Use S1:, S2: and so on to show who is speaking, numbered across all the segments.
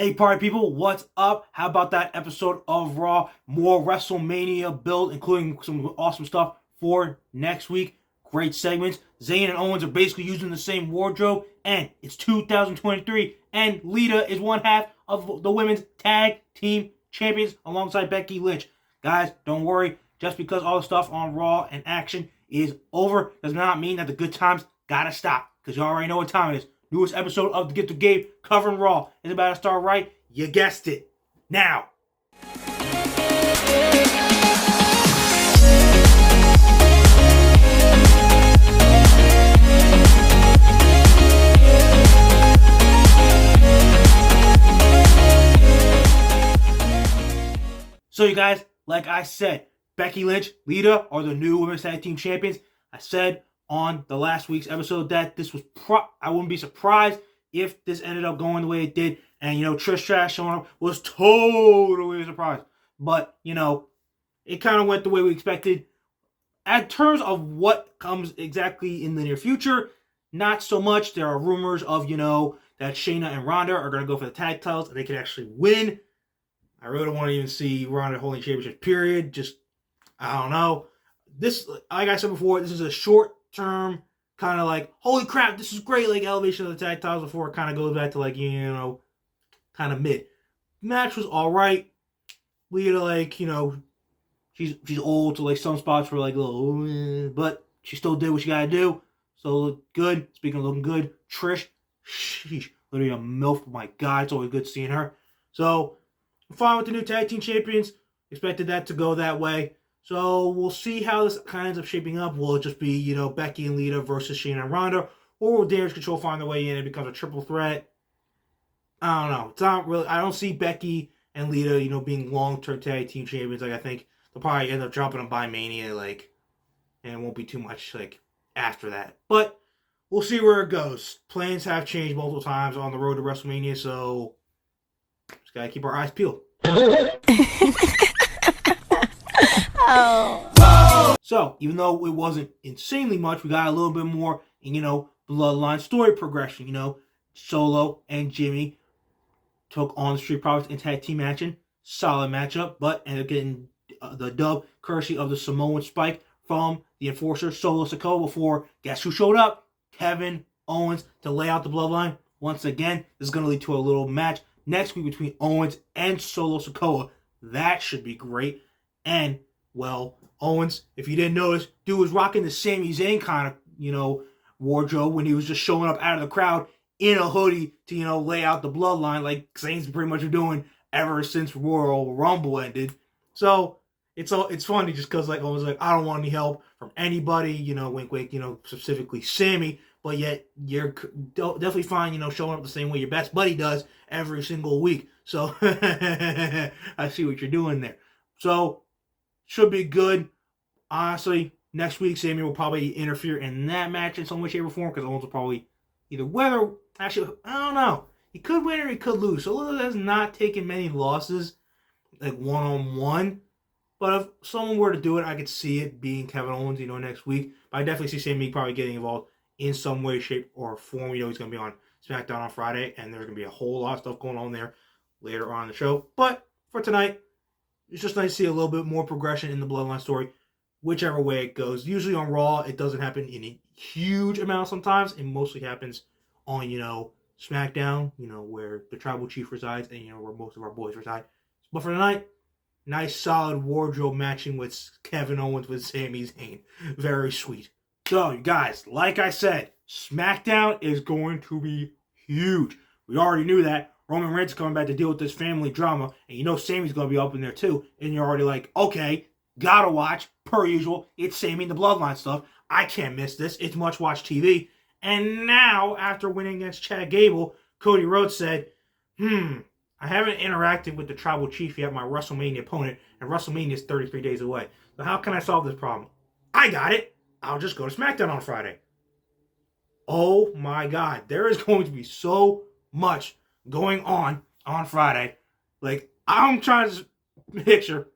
S1: Hey party people, what's up? How about that episode of Raw? More Wrestlemania build, including some awesome stuff for next week. Great segments. Zayn and Owens are basically using the same wardrobe, and it's 2023, and Lita is one half of the women's tag team champions alongside Becky Lynch. Guys, don't worry. Just because all the stuff on Raw and Action is over does not mean that the good times gotta stop, because you already know what time it is. Newest episode of the Get to Gabe covering Raw is about to start right. You guessed it. Now. So you guys, like I said, Becky Lynch, Lita are the new Women's Tag Team Champions. I said on the last week's episode that this was I wouldn't be surprised if this ended up going the way it did. And, Trish Stratus showing up was totally surprised. But, it kind of went the way we expected. In terms of what comes exactly in the near future, not so much. There are rumors of, that Shayna and Ronda are going to go for the tag titles and they could actually win. I really don't want to even see Ronda holding championship, period. Just, I don't know. This, like I said before, this is a short-term kind of like, holy crap, this is great, like elevation of the tag titles before it kind of goes back to like, kind of mid. Match was all right. Lita, she's old, so like some spots were like a little, but she still did what she gotta do. So looked good. Speaking of looking good, Trish, sheesh, literally a MILF. My God, it's always good seeing her. So I'm fine with the new tag team champions. Expected that to go that way. So we'll see how this kind of ends up shaping up. Will it just be, Becky and Lita versus Shayna and Ronda? Or will Damage Control find their way in and it becomes a triple threat? I don't know. It's not really. I don't see Becky and Lita, being long-term tag team champions. I think they'll probably end up dropping them by Mania, and it won't be too much, after that. But we'll see where it goes. Plans have changed multiple times on the road to WrestleMania, so just gotta keep our eyes peeled. Oh. So, even though it wasn't insanely much, we got a little bit more in, Bloodline story progression. Solo and Jimmy took on the Street Profits in tag team action. Solid matchup, but ended up getting the dub courtesy of the Samoan Spike from the Enforcer, Solo Sikoa, before guess who showed up? Kevin Owens to lay out the Bloodline. Once again, this is going to lead to a little match next week between Owens and Solo Sikoa. That should be great. And, well, Owens, if you didn't notice, dude was rocking the Sami Zayn kind of, wardrobe when he was just showing up out of the crowd in a hoodie to, lay out the Bloodline like Zayn's pretty much been doing ever since Royal Rumble ended. So it's funny just because I was like, I don't want any help from anybody, wink wink, specifically Sami, but yet you're definitely fine, showing up the same way your best buddy does every single week. So I see what you're doing there. So should be good. Honestly, next week Sami will probably interfere in that match in some way, shape, or form, because Owens will probably actually, I don't know. He could win or he could lose. So Lita has not taken many losses, one-on-one. But if someone were to do it, I could see it being Kevin Owens, next week. But I definitely see Sami probably getting involved in some way, shape, or form. He's going to be on SmackDown on Friday, and there's going to be a whole lot of stuff going on there later on in the show. But for tonight, it's just nice to see a little bit more progression in the Bloodline story, whichever way it goes. Usually on Raw, it doesn't happen in a huge amount sometimes. It mostly happens on, SmackDown, where the Tribal Chief resides and, where most of our boys reside. But for tonight, nice solid wardrobe matching with Kevin Owens with Sami Zayn. Very sweet. So, you guys, like I said, SmackDown is going to be huge. We already knew that. Roman Reigns is coming back to deal with this family drama, and Sami's going to be up in there too. And you're already like, okay, gotta watch, per usual. It's Sami and the Bloodline stuff. I can't miss this. It's much-watch TV. And now, after winning against Chad Gable, Cody Rhodes said, I haven't interacted with the Tribal Chief yet, my WrestleMania opponent, and WrestleMania is 33 days away. So how can I solve this problem? I got it. I'll just go to SmackDown on Friday. Oh my God. There is going to be so much going on Friday. I'm trying to picture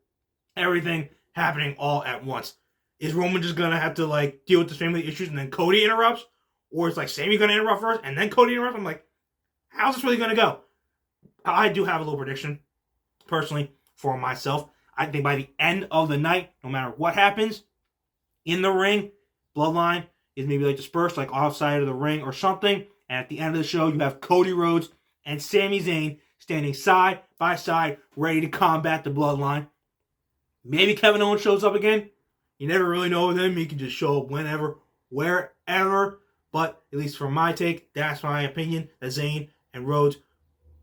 S1: everything happening all at once. Is Roman just going to have to, deal with the family issues and then Cody interrupts? Or it's Sami going to interrupt first and then Cody interrupts? I'm like, how's this really going to go? I do have a little prediction, personally, for myself. I think by the end of the night, no matter what happens, in the ring, Bloodline is maybe like dispersed, like outside of the ring or something. And at the end of the show, you have Cody Rhodes and Sami Zayn standing side by side, ready to combat the Bloodline. Maybe Kevin Owens shows up again. You never really know with him. He can just show up whenever, wherever. But at least from my take, that's my opinion. That Zayn and Rhodes,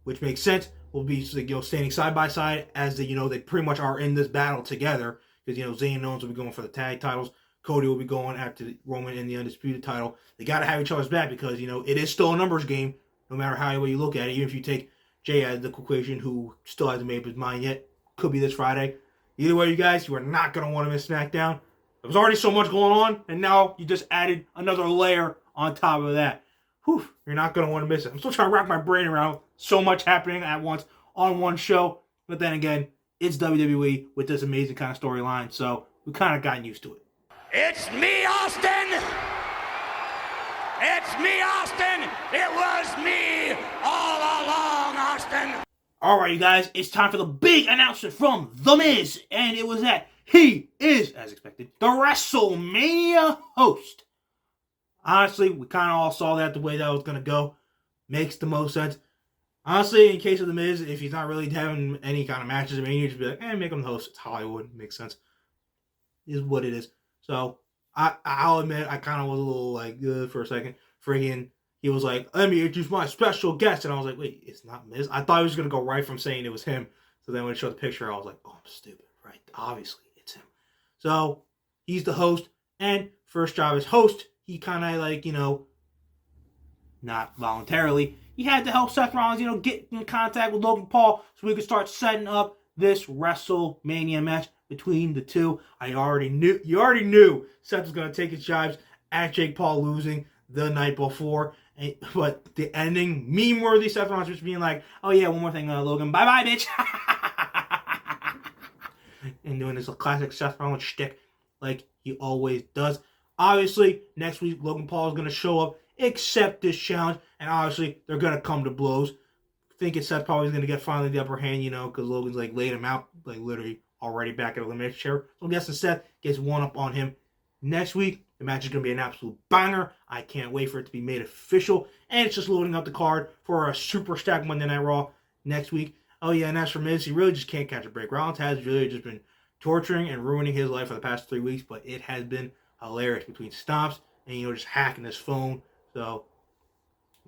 S1: which makes sense, will be standing side by side as they pretty much are in this battle together. Because Zayn and Owens will be going for the tag titles. Cody will be going after Roman in the Undisputed title. They got to have each other's back because it is still a numbers game, no matter how you look at it. Even if you take Jay out of the equation, who still hasn't made up his mind yet, could be this Friday. Either way, you guys, you are not going to want to miss SmackDown. There was already so much going on, and now you just added another layer on top of that. Whew, you're not going to want to miss it. I'm still trying to wrap my brain around so much happening at once on one show. But then again, it's WWE with this amazing kind of storyline, so we kind of gotten used to it.
S2: It's me, Austin! It's me, Austin! It was me all along, Austin!
S1: Alright, you guys, it's time for the big announcement from The Miz, and it was that he is, as expected, the WrestleMania host. Honestly, we kind of all saw that the way that was going to go. Makes the most sense. Honestly, in case of The Miz, if he's not really having any kind of matches, you just be like, make him the host. It's Hollywood. Makes sense. It is what it is. So, I'll admit, I kind of was a little for a second. Friggin', he was like, let me introduce my special guest. And I was like, wait, it's not Miz? I thought he was going to go right from saying it was him. So then when it showed the picture, I was like, oh, I'm stupid. Right? Obviously, it's him. So, he's the host. And first job as host, he kind of not voluntarily, he had to help Seth Rollins, get in contact with Logan Paul so we could start setting up this WrestleMania match between the two. You already knew Seth was going to take his jibes at Jake Paul losing the night before. But the ending, meme-worthy Seth Rollins just being like, oh yeah, one more thing, Logan, bye-bye, bitch. And doing this classic Seth Rollins shtick like he always does. Obviously, next week, Logan Paul is going to show up, accept this challenge, and obviously, they're going to come to blows. Thinking Seth probably is going to get finally the upper hand, because Logan's laid him out, literally already back at elimination chair. So I'm guessing Seth gets one up on him next week. The match is going to be an absolute banger. I can't wait for it to be made official. And it's just loading up the card for a super stacked Monday Night Raw next week. Oh yeah, and as for Miz, he really just can't catch a break. Rollins has really just been torturing and ruining his life for the past 3 weeks, but it has been hilarious between stomps and, just hacking his phone. So,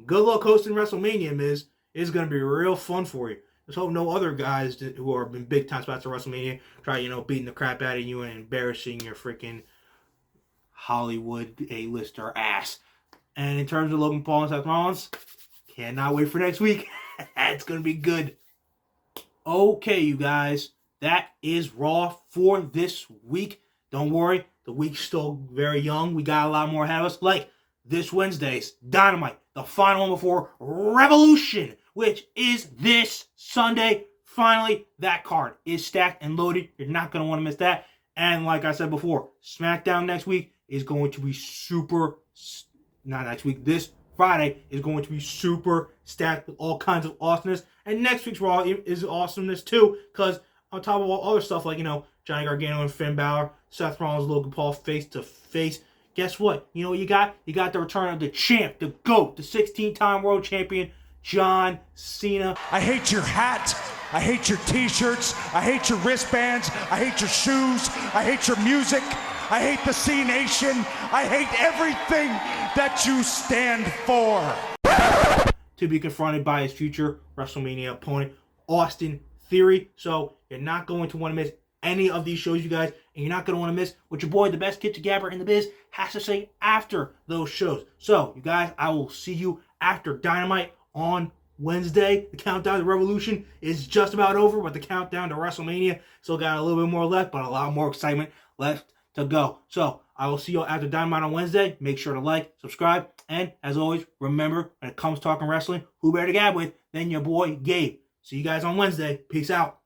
S1: good luck hosting WrestleMania, Miz. It's going to be real fun for you. Let's hope no other guys who are in big time spots at WrestleMania try, beating the crap out of you and embarrassing your freaking Hollywood A-lister ass. And in terms of Logan Paul and Seth Rollins, cannot wait for next week. It's going to be good. Okay, you guys. That is Raw for this week. Don't worry. The week's still very young. We got a lot more ahead of us. Like this Wednesday's Dynamite. The final one before Revolution, which is this Sunday. Finally, that card is stacked and loaded. You're not going to want to miss that. And like I said before, SmackDown next week is going to be this Friday is going to be super stacked with all kinds of awesomeness. And next week's Raw is awesomeness too, because on top of all other stuff like, Johnny Gargano and Finn Balor, Seth Rollins, Logan Paul face to face. Guess what? You know what you got? You got the return of the champ, the GOAT, the 16-time world champion, John Cena.
S2: I hate your hat. I hate your t-shirts. I hate your wristbands. I hate your shoes. I hate your music. I hate the C Nation. I hate everything that you stand for.
S1: To be confronted by his future WrestleMania opponent, Austin Theory. So you're not going to want to miss any of these shows, you guys, and you're not going to want to miss what your boy, the best kitchen gabber in the biz, has to say after those shows. So, you guys, I will see you after Dynamite on Wednesday. The countdown to Revolution is just about over, but the countdown to WrestleMania still got a little bit more left, but a lot more excitement left to go. So, I will see you after Dynamite on Wednesday. Make sure to like, subscribe, and as always, remember, when it comes to talking wrestling, who better to gab with than your boy, Gabe. See you guys on Wednesday. Peace out.